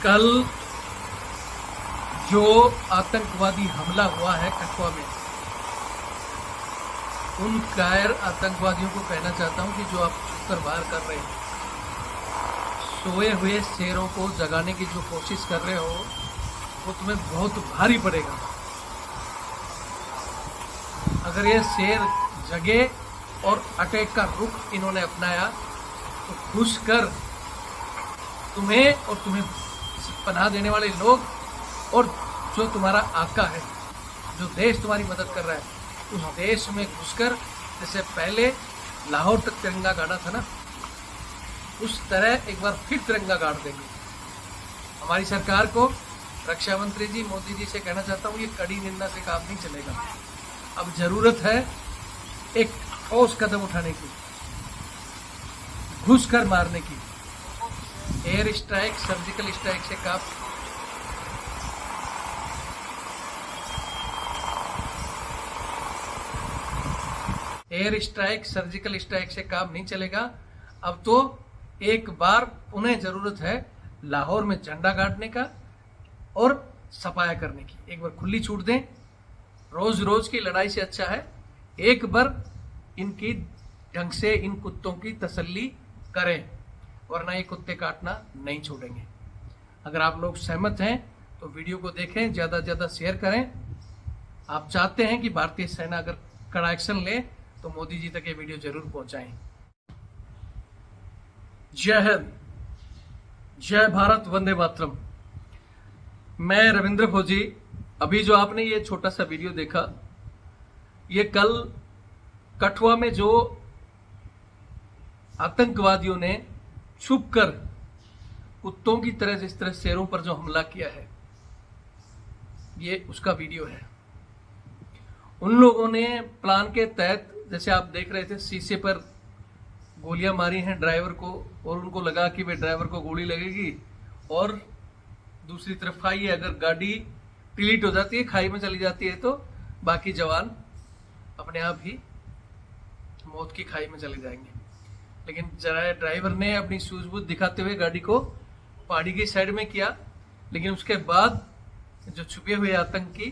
कल जो आतंकवादी हमला हुआ है कठुआ में, उन कायर आतंकवादियों को कहना चाहता हूं कि जो आप छुपकर वार कर रहे हैं, सोए हुए शेरों को जगाने की जो कोशिश कर रहे हो, वो तुम्हें बहुत भारी पड़ेगा। अगर ये शेर जगे और अटैक का रुख इन्होंने अपनाया तो घुसकर तुम्हें और तुम्हें पनाह देने वाले लोग और जो तुम्हारा आका है, जो देश तुम्हारी मदद कर रहा है, उस देश में घुसकर जैसे पहले लाहौर तक तिरंगा गाड़ा था ना, उस तरह एक बार फिर तिरंगा गाड़ देंगे। हमारी सरकार को रक्षा मंत्री जी मोदी जी से कहना चाहता हूँ, ये कड़ी निंदा से काम नहीं चलेगा। अब जरूरत है एक ठोस कदम उठाने की, घुसकर मारने की। एयर स्ट्राइक, सर्जिकल स्ट्राइक से काम एयर स्ट्राइक, सर्जिकल स्ट्राइक से काम नहीं चलेगा। अब तो एक बार पुनः जरूरत है लाहौर में झंडा गाड़ने का और सफाया करने की। एक बार खुली छूट दें। रोज रोज की लड़ाई से अच्छा है एक बार इनकी ढंग से इन कुत्तों की तसल्ली करें, वरना ये कुत्ते काटना नहीं छोड़ेंगे। अगर आप लोग सहमत हैं तो वीडियो को देखें, ज़्यादा से ज़्यादा शेयर करें। आप चाहते हैं कि भारतीय सेना अगर कड़ा एक्शन ले तो मोदी जी तक ये वीडियो जरूर पहुंचाएं। जय हिंद, जय भारत, वंदे मातरम। मैं रविंद्र फौजी। अभी जो आपने ये छोटा सा वीडियो देखा, ये कल कठुआ में जो आतंकवादियों ने छुपकर कुत्तों की तरह जिस तरह शेरों पर जो हमला किया है, ये उसका वीडियो है। उन लोगों ने प्लान के तहत, जैसे आप देख रहे थे, शीशे पर गोलियां मारी हैं ड्राइवर को, और उनको लगा कि वे ड्राइवर को गोली लगेगी और दूसरी तरफ खाई है, अगर गाड़ी डिलीट हो जाती है, खाई में चली जाती है, तो बाकी जवान अपने आप ही मौत की खाई में चले जाएंगे। लेकिन जरा ड्राइवर ने अपनी सूझबूझ दिखाते हुए गाड़ी को पहाड़ी की साइड में किया। लेकिन उसके बाद जो छुपे हुए आतंकी,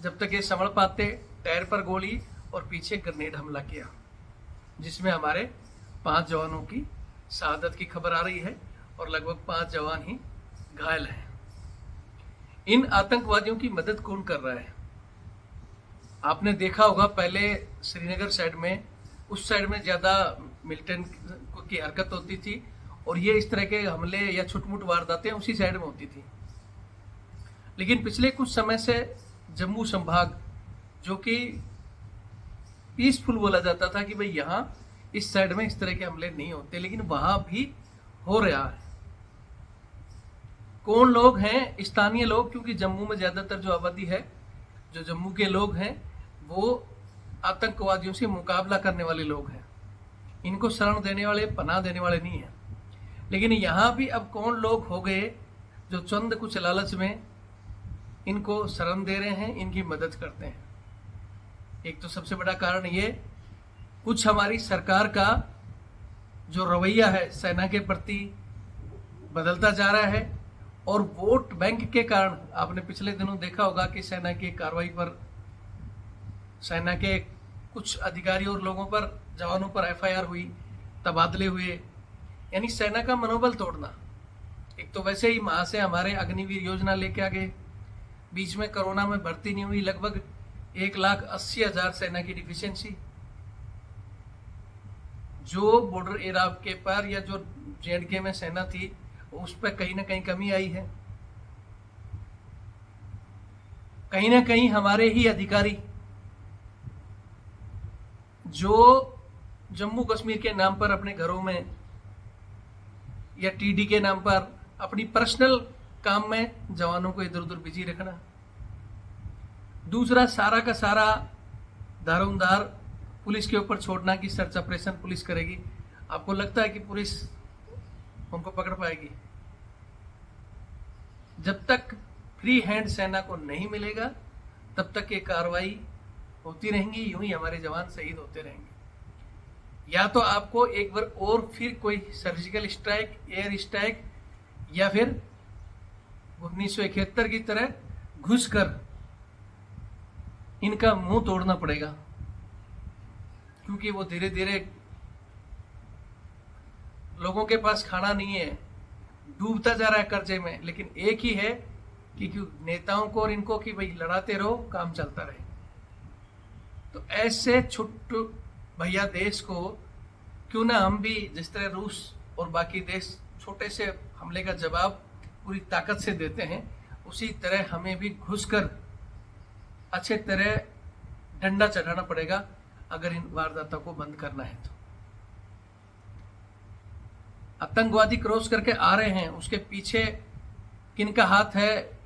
जब तक ये संभल पाते, टायर पर गोली और पीछे ग्रेनेड हमला किया, जिसमें हमारे 5 जवानों की शहादत की खबर आ रही है और लगभग 5 जवान ही घायल हैं। इन आतंकवादियों की मदद कौन कर रहा है? आपने देखा होगा पहले श्रीनगर साइड में, उस साइड में ज़्यादा मिलिटेंट की हरकत होती थी और ये इस तरह के हमले या छुटमुट वारदातें उसी साइड में होती थी। लेकिन पिछले कुछ समय से जम्मू संभाग, जो कि पीसफुल बोला जाता था कि भाई यहाँ इस साइड में इस तरह के हमले नहीं होते, लेकिन वहां भी हो रहा है। कौन लोग हैं? स्थानीय लोग, क्योंकि जम्मू में ज्यादातर जो आबादी है, जो जम्मू के लोग हैं, वो आतंकवादियों से मुकाबला करने वाले लोग हैं। इनको शरण देने वाले, पनाह देने वाले नहीं हैं। लेकिन यहाँ भी अब कौन लोग हो गए जो चंद कुछ लालच में इनको शरण दे रहे हैं, इनकी मदद करते हैं। एक तो सबसे बड़ा कारण ये, कुछ हमारी सरकार का जो रवैया है सेना के प्रति बदलता जा रहा है, और वोट बैंक के कारण आपने पिछले दिनों देखा होगा कि सेना की कार्रवाई पर, सेना के कुछ अधिकारियों और लोगों पर, जवानों पर एफआईआर हुई, तबादले हुए, यानी सेना का मनोबल तोड़ना। एक तो वैसे ही वहां से हमारे अग्निवीर योजना लेके आ गए, बीच में कोरोना में भर्ती नहीं हुई, लगभग 1,80,000 सेना की डिफिशियंसी। जो बॉर्डर एरिया के पार या जो जेएंडके में सेना थी, उस पर कहीं ना कहीं कमी आई है। कहीं ना कहीं हमारे ही अधिकारी जो जम्मू कश्मीर के नाम पर अपने घरों में या टीडी के नाम पर अपनी पर्सनल काम में जवानों को इधर उधर बिजी रखना। दूसरा, सारा का सारा दारोमदार पुलिस के ऊपर छोड़ना कि सर्च ऑपरेशन पुलिस करेगी। आपको लगता है कि पुलिस उनको पकड़ पाएगी? जब तक फ्री हैंड सेना को नहीं मिलेगा, तब तक ये कार्रवाई होती रहेंगी, यूं ही हमारे जवान शहीद होते रहेंगे। या तो आपको एक बार और फिर कोई सर्जिकल स्ट्राइक, एयर स्ट्राइक या फिर 1971 की तरह घुसकर इनका मुंह तोड़ना पड़ेगा, क्योंकि वो धीरे धीरे लोगों के पास खाना नहीं है, डूबता जा रहा है कर्जे में। लेकिन एक ही है कि क्यों नेताओं को और इनको कि भाई लड़ाते रहो, काम चलता रहे। तो ऐसे छोटे भैया देश को क्यों ना हम भी जिस तरह रूस और बाकी देश छोटे से हमले का जवाब पूरी ताकत से देते हैं, उसी तरह हमें भी घुसकर अच्छे तरह डंडा चढ़ाना पड़ेगा अगर इन वारदातों को बंद करना है। तो आतंकवादी क्रॉस करके आ रहे हैं, उसके पीछे किनका हाथ है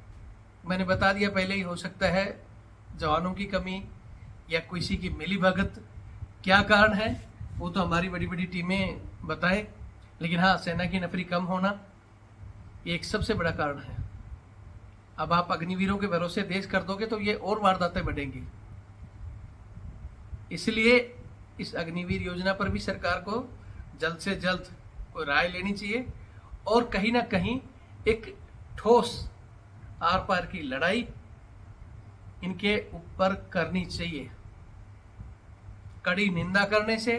मैंने बता दिया पहले ही। हो सकता है जवानों की कमी या किसी की मिलीभगत। क्या कारण है वो तो हमारी बड़ी बड़ी टीमें बताए, लेकिन हाँ, सेना की नफरी कम होना ये एक सबसे बड़ा कारण है। अब आप अग्निवीरों के भरोसे देश कर दोगे तो ये और वारदातें बढ़ेंगी। इसलिए इस अग्निवीर योजना पर भी सरकार को जल्द से जल्द कोई राय लेनी चाहिए और कहीं ना कहीं एक ठोस आर पार की लड़ाई इनके ऊपर करनी चाहिए। कड़ी निंदा करने से,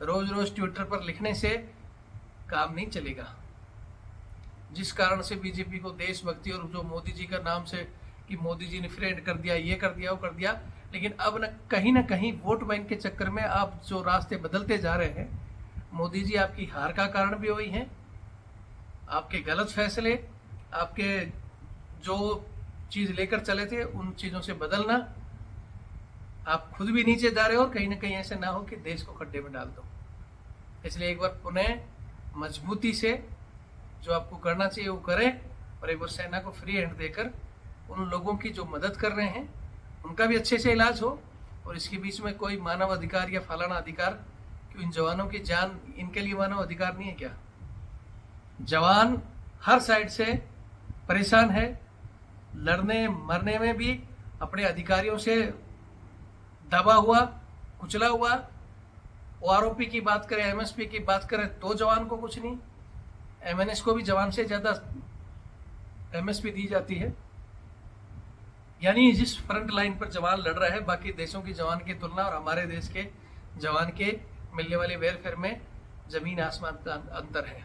रोज रोज ट्विटर पर लिखने से काम नहीं चलेगा। जिस कारण से बीजेपी को देशभक्ति और जो मोदी जी का नाम से कि मोदी जी ने फ्रेंड कर दिया, ये कर दिया, वो कर दिया, लेकिन अब न कहीं वोट बैंक के चक्कर में आप जो रास्ते बदलते जा रहे हैं, मोदी जी आपकी हार का कारण भी वही है। आपके गलत फैसले, आपके जो चीज लेकर चले थे उन चीजों से बदलना, आप खुद भी नीचे जा रहे हो और कहीं ना कहीं ऐसे ना हो कि देश को खड्डे में डाल दो। इसलिए एक बार पुनः मजबूती से जो आपको करना चाहिए वो करें और एक बार सेना को फ्री हैंड देकर उन लोगों की जो मदद कर रहे हैं उनका भी अच्छे से इलाज हो। और इसके बीच में कोई मानव अधिकार या फलाना अधिकार, क्यों इन जवानों की जान इनके लिए मानव अधिकार नहीं है क्या? जवान हर साइड से परेशान है, लड़ने मरने में भी अपने अधिकारियों से दबा हुआ, कुचला हुआ। आरओपी की बात करें, एमएसपी की बात करें तो जवान को कुछ नहीं, एमएनएस को भी जवान से ज्यादा एमएसपी दी जाती है। यानी जिस फ्रंट लाइन पर जवान लड़ रहा है, बाकी देशों की जवान की तुलना और हमारे देश के जवान के मिलने वाले वेलफेयर में जमीन आसमान का अंतर है।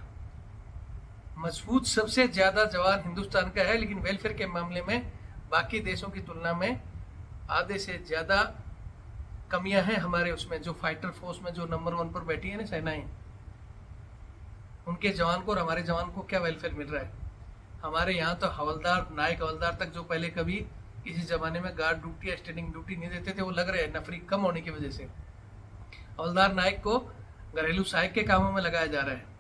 मजबूत सबसे ज्यादा जवान हिंदुस्तान का है, लेकिन वेलफेयर के मामले में बाकी देशों की तुलना में आधे से ज्यादा कमियां हैं हमारे उसमें। जो फाइटर फोर्स में जो नंबर 1 पर बैठी है ना सेनाएं, उनके जवान को और हमारे जवान को क्या वेलफेयर मिल रहा है? हमारे यहाँ तो हवलदार, नायक हवलदार तक जो पहले कभी किसी जमाने में गार्ड ड्यूटी या स्टैंडिंग ड्यूटी नहीं देते थे, वो लग रहे हैं नफरी कम होने की वजह से। हवलदार नायक को घरेलू सहायक के कामों में लगाया जा रहा है।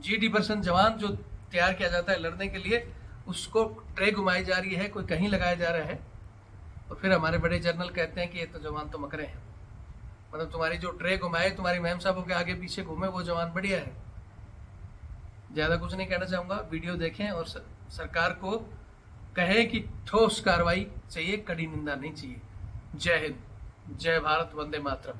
G-D जवान जो तैयार किया जाता है लड़ने के लिए, उसको ट्रे घुमाई जा रही है, कोई कहीं लगाया जा रहा है। और फिर हमारे बड़े जनरल कहते हैं कि ये तो जवान तो मकरे हैं। मतलब तुम्हारी जो ट्रे घुमाए, तुम्हारी मैम साहबों के आगे पीछे घूमे, वो जवान बढ़िया है। ज्यादा कुछ नहीं कहना चाहूंगा। वीडियो देखें और सरकार को कहे कि ठोस कार्रवाई चाहिए, कड़ी निंदा नहीं चाहिए। जय हिंद, जय भारत, वंदे मातरम।